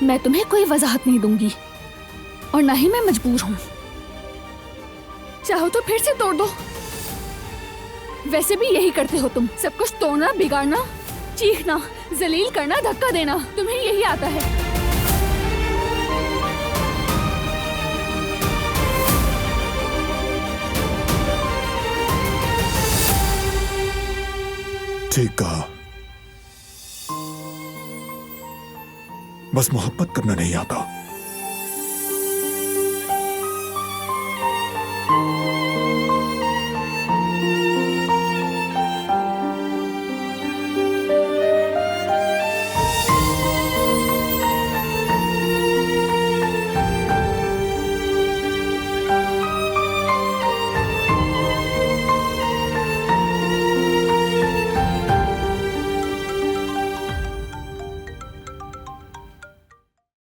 मैं तुम्हें कोई वजाहत नहीं दूंगी और ना ही मैं मजबूर हूं। चाहो तो फिर से तोड़ दो। वैसे भी यही करते हो तुम, सब कुछ तोड़ना, बिगाड़ना, चीखना, जलील करना, धक्का देना, तुम्हें यही आता है। ठीक कहा, बस मोहब्बत करना नहीं आता।